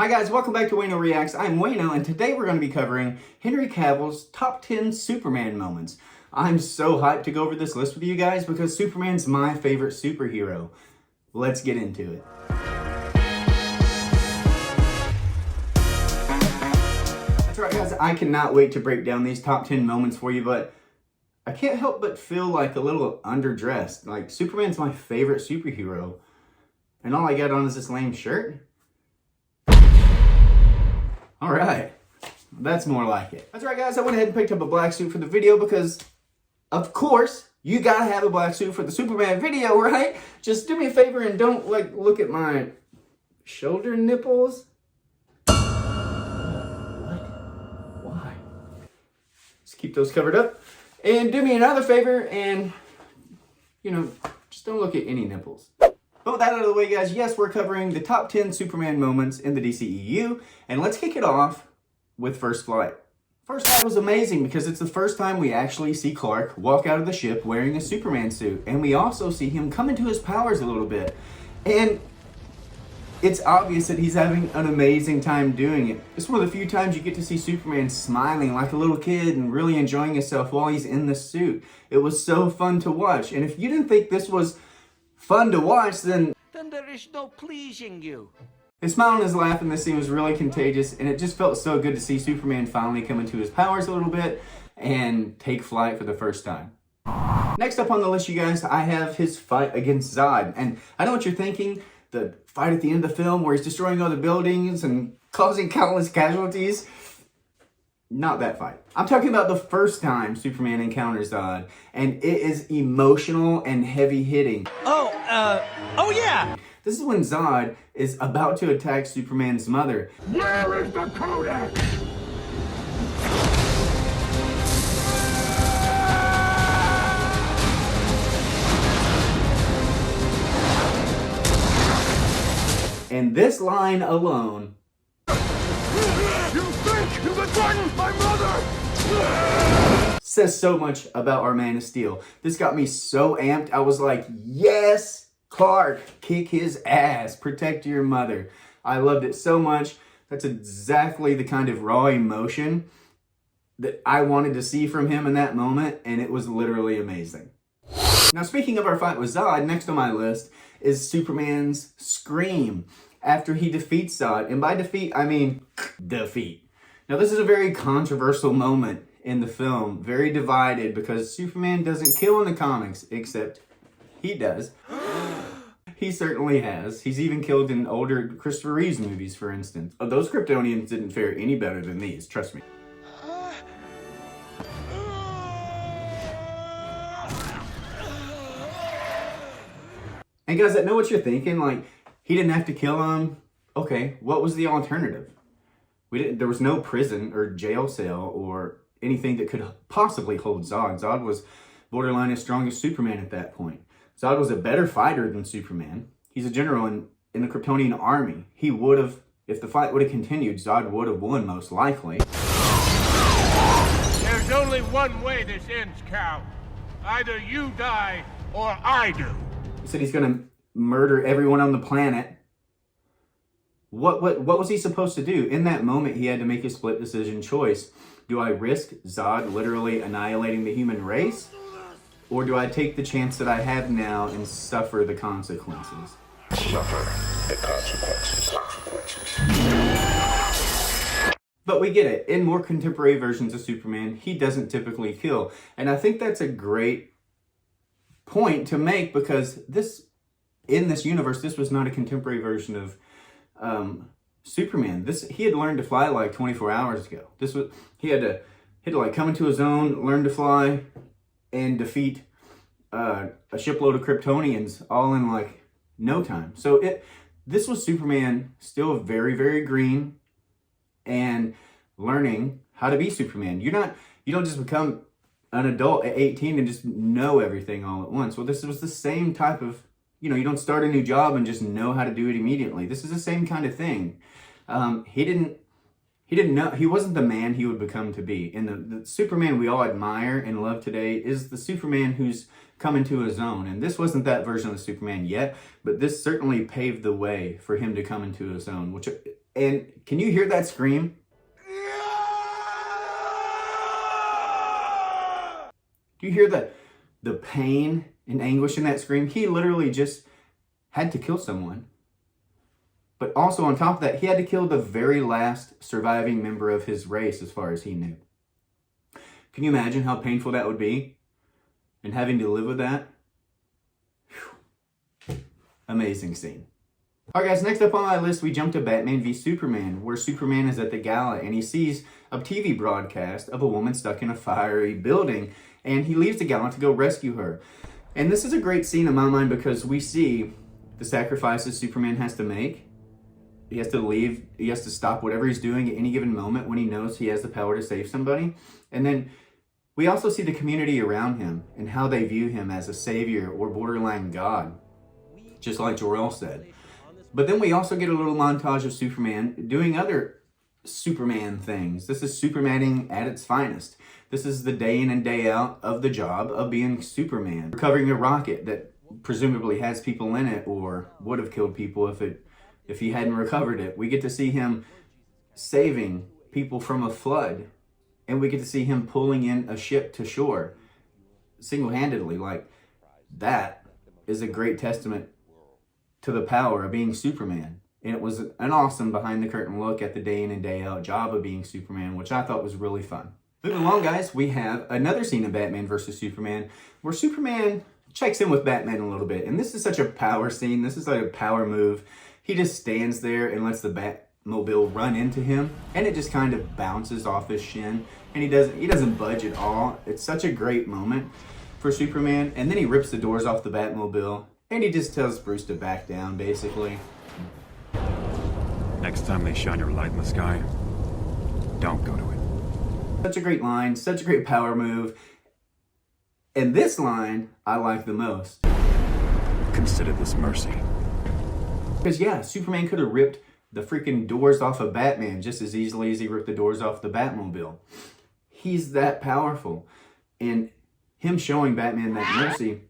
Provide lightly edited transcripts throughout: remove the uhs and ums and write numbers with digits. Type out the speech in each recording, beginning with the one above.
Hi guys, welcome back to Wayno Reacts. I'm Wayno, and today we're going to be covering Henry Cavill's top 10 Superman moments. I'm so hyped to go over this list with you guys because Superman's my favorite superhero. Let's get into it. That's right guys, I cannot wait to break down these top 10 moments for you, but I can't help but feel like a little underdressed. Like, Superman's my favorite superhero, and all I got on is this lame shirt? All right, that's more like it. That's right, guys. I went ahead and picked up a black suit for the video because, of course, you gotta have a black suit for the Superman video, right? Just do me a favor and don't, look at my shoulder nipples. What? Why? Just keep those covered up. And do me another favor and, just don't look at any nipples. But with that out of the way, guys, yes, we're covering the top 10 Superman moments in the DCEU, and let's kick it off with First Flight. First Flight was amazing because it's the first time we actually see Clark walk out of the ship wearing a Superman suit, and we also see him come into his powers a little bit. And it's obvious that he's having an amazing time doing it. It's one of the few times you get to see Superman smiling like a little kid and really enjoying himself while he's in the suit. It was so fun to watch, and if you didn't think this was fun to watch, then there is no pleasing you. His smile and his laugh in this scene was really contagious, and it just felt so good to see Superman finally come into his powers a little bit and take flight for the first time. Next up on the list, you guys, I have his fight against Zod. And I know what you're thinking, the fight at the end of the film where he's destroying all the buildings and causing countless casualties. Not that fight. I'm talking about the first time Superman encounters Zod, and it is emotional and heavy-hitting. Oh yeah! This is when Zod is about to attack Superman's mother. Where is the Codex? And this line alone You can threaten my mother! says so much about our Man of Steel. This got me so amped. I was like, yes, Clark, kick his ass, protect your mother. I loved it so much. That's exactly the kind of raw emotion that I wanted to see from him in that moment, and it was literally amazing. Now, speaking of our fight with Zod, next on my list is Superman's scream after he defeats Zod. And by defeat, I mean defeat. Now, this is a very controversial moment in the film, very divided, because Superman doesn't kill in the comics, except he does. He certainly has. He's even killed in older Christopher Reeves movies, for instance. Oh, those Kryptonians didn't fare any better than these, trust me. And guys, I know what you're thinking, like, he didn't have to kill him. Okay, what was the alternative? There was no prison or jail cell or anything that could possibly hold Zod. Zod was borderline as strong as Superman at that point. Zod was a better fighter than Superman. He's a general in the Kryptonian army. He would have, if the fight would have continued, Zod would have won most likely. There's only one way this ends, Cal. Either you die or I do. He said he's gonna murder everyone on the planet. What was he supposed to do? In that moment, he had to make a split decision choice. Do I risk Zod literally annihilating the human race? Or do I take the chance that I have now and suffer the consequences? Suffer the consequences. But we get it. In more contemporary versions of Superman, he doesn't typically kill. And I think that's a great point to make because in this universe, this was not a contemporary version of Superman. He had learned to fly like 24 hours ago. He had to come into his own, learn to fly, and defeat a shipload of Kryptonians all in like no time. So this was Superman still very, very green and learning how to be Superman. You don't just become an adult at 18 and just know everything all at once. Well, this was the same type of, you don't start a new job and just know how to do it immediately. This is the same kind of thing. He didn't know, he wasn't the man he would become to be. And the Superman we all admire and love today is the Superman who's come into his own. And this wasn't that version of Superman yet, but this certainly paved the way for him to come into his own, which And can you hear that scream? Do you hear the pain and anguish in that scream? He literally just had to kill someone. But also on top of that, he had to kill the very last surviving member of his race as far as he knew. Can you imagine how painful that would be? And having to live with that? Whew. Amazing scene. Alright guys, next up on my list, we jump to Batman v Superman, where Superman is at the gala and he sees a TV broadcast of a woman stuck in a fiery building, and he leaves the gala to go rescue her. And this is a great scene in my mind because we see the sacrifices Superman has to make. He has to leave, he has to stop whatever he's doing at any given moment when he knows he has the power to save somebody. And then we also see the community around him and how they view him as a savior or borderline god, just like Jor-El said. But then we also get a little montage of Superman doing other Superman things. This is Supermaning at its finest. This is the day in and day out of the job of being Superman. Recovering a rocket that presumably has people in it or would have killed people if he hadn't recovered it. We get to see him saving people from a flood. And we get to see him pulling in a ship to shore single-handedly. Like, that is a great testament to the power of being Superman. And it was an awesome behind-the-curtain look at the day in and day out job of being Superman, which I thought was really fun. Moving along, guys, we have another scene of Batman versus Superman where Superman checks in with Batman a little bit. And this is such a power scene. This is like a power move. He just stands there and lets the Batmobile run into him, and it just kind of bounces off his shin, and he doesn't budge at all. It's such a great moment for Superman. And then he rips the doors off the Batmobile, and he just tells Bruce to back down, basically. Next time they shine your light in the sky, don't go to it. Such a great line, such a great power move. And this line I like the most. Consider this mercy. Because yeah, Superman could have ripped the freaking doors off of Batman just as easily as he ripped the doors off the Batmobile. He's that powerful. And him showing Batman that mercy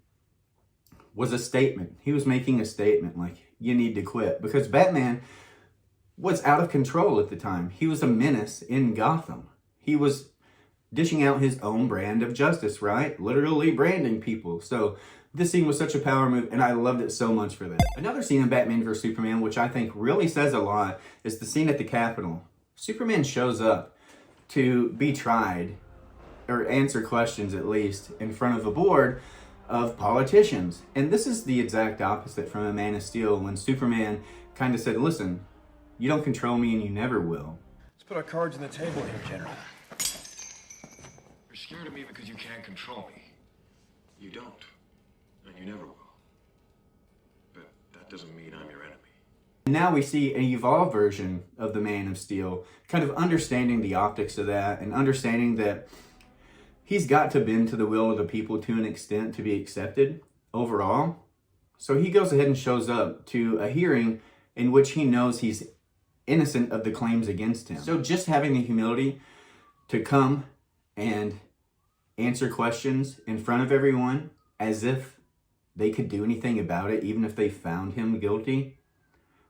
was a statement. He was making a statement like, you need to quit. Because Batman was out of control at the time. He was a menace in Gotham. He was dishing out his own brand of justice, right? Literally branding people. So this scene was such a power move, and I loved it so much for that. Another scene in Batman vs. Superman, which I think really says a lot, is the scene at the Capitol. Superman shows up to be tried, or answer questions at least, in front of a board of politicians. And this is the exact opposite from a Man of Steel, when Superman kind of said, listen, you don't control me and you never will. Let's put our cards on the table here, General. You're scared of me because you can't control me. You don't. And you never will. But that doesn't mean I'm your enemy. And now we see an evolved version of the Man of Steel, kind of understanding the optics of that and understanding that he's got to bend to the will of the people to an extent to be accepted overall. So he goes ahead and shows up to a hearing in which he knows he's innocent of the claims against him. So just having the humility to come and answer questions in front of everyone as if they could do anything about it, even if they found him guilty,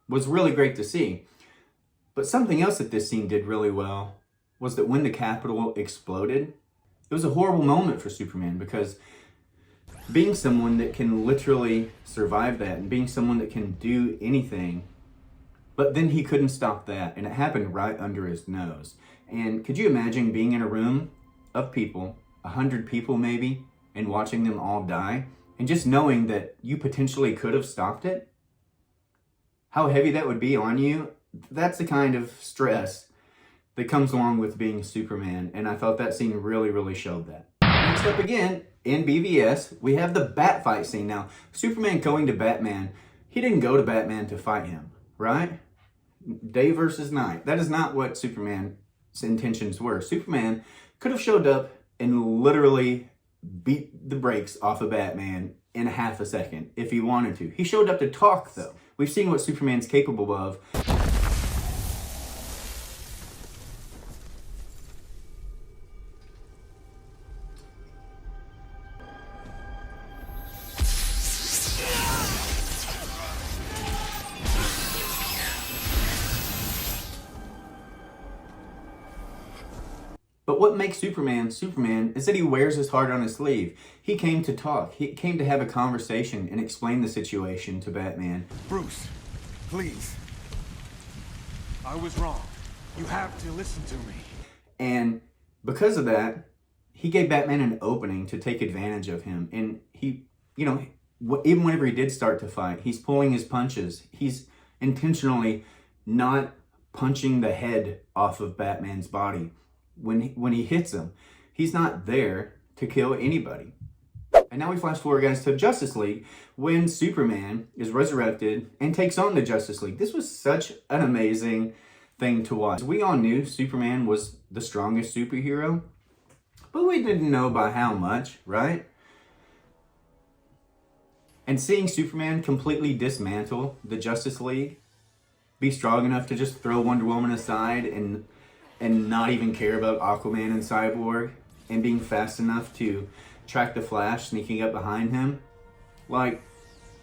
was really great to see. But something else that this scene did really well was that when the Capitol exploded, it was a horrible moment for Superman, because being someone that can literally survive that and being someone that can do anything, but then he couldn't stop that, and it happened right under his nose. And could you imagine being in a room of people, 100 people maybe, and watching them all die, and just knowing that you potentially could have stopped it? How heavy that would be on you. That's the kind of stress that comes along with being Superman, and I thought that scene really, really showed that. Next up again, in BVS, we have the bat fight scene. Now, Superman going to Batman, he didn't go to Batman to fight him, right? Day versus night. That is not what Superman's intentions were. Superman could have showed up and literally beat the brakes off of Batman in half a second if he wanted to. He showed up to talk, though. We've seen what Superman's capable of. But what makes Superman Superman is that he wears his heart on his sleeve. He came to talk. He came to have a conversation and explain the situation to Batman. Bruce, please. I was wrong. You have to listen to me. And because of that, he gave Batman an opening to take advantage of him. And he, you know, even whenever he did start to fight, he's pulling his punches. He's intentionally not punching the head off of Batman's body. When he hits him, he's not there to kill anybody. And now we flash forward, guys, to Justice League when Superman is resurrected and takes on the Justice League. This was such an amazing thing to watch. We all knew Superman was the strongest superhero, but we didn't know by how much, right? And seeing Superman completely dismantle the Justice League, be strong enough to just throw Wonder Woman aside and not even care about Aquaman and Cyborg, and being fast enough to track the Flash sneaking up behind him, like,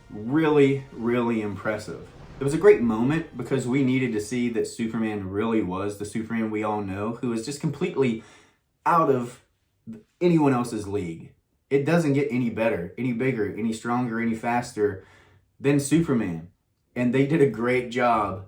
really, really impressive. It was a great moment because we needed to see that Superman really was the Superman we all know, who is just completely out of anyone else's league. It doesn't get any better, any bigger, any stronger, any faster than Superman. And they did a great job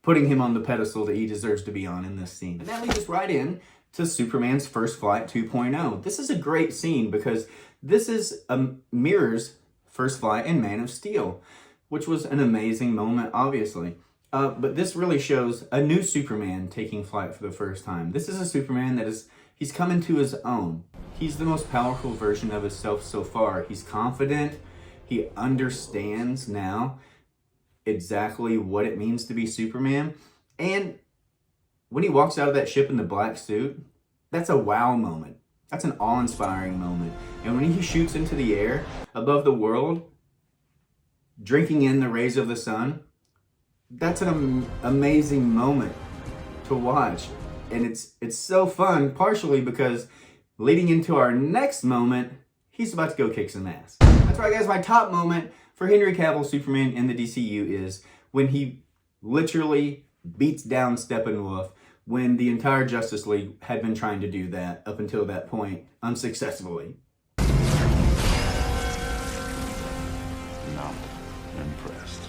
putting him on the pedestal that he deserves to be on in this scene. And that leads us right in to Superman's First Flight 2.0. This is a great scene because this is mirrors First Flight in Man of Steel, which was an amazing moment, obviously. But this really shows a new Superman taking flight for the first time. This is a Superman that he's come into his own. He's the most powerful version of himself so far. He's confident. He understands now exactly what it means to be Superman. And when he walks out of that ship in the black suit, that's a wow moment. That's an awe-inspiring moment. And when he shoots into the air above the world, drinking in the rays of the sun, that's an amazing moment to watch. And it's so fun, partially because leading into our next moment, he's about to go kick some ass. That's right, guys. My top moment for Henry Cavill Superman in the DCU is when he literally beats down Steppenwolf when the entire Justice League had been trying to do that up until that point unsuccessfully. Not impressed.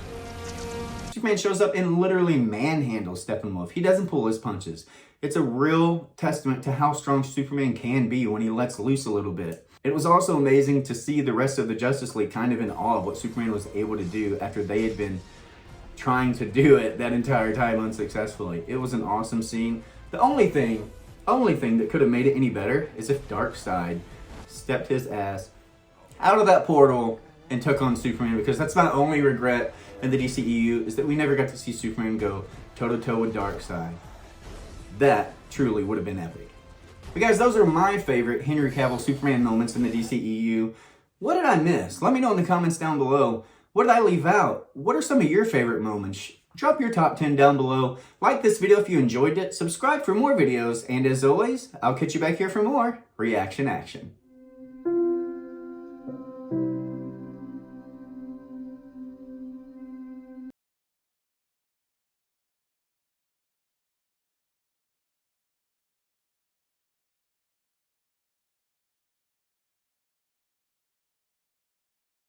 Superman shows up and literally manhandles Steppenwolf. He doesn't pull his punches. It's a real testament to how strong Superman can be when he lets loose a little bit. It was also amazing to see the rest of the Justice League kind of in awe of what Superman was able to do after they had been trying to do it that entire time unsuccessfully. It was an awesome scene. The only thing that could have made it any better is if Darkseid stepped his ass out of that portal and took on Superman, because that's my only regret in the DCEU, is that we never got to see Superman go toe-to-toe with Darkseid. That truly would have been epic. But guys, those are my favorite Henry Cavill Superman moments in the DCEU. What did I miss? Let me know in the comments down below. What did I leave out? What are some of your favorite moments? Drop your top 10 down below. Like this video if you enjoyed it. Subscribe for more videos. And as always, I'll catch you back here for more reaction action.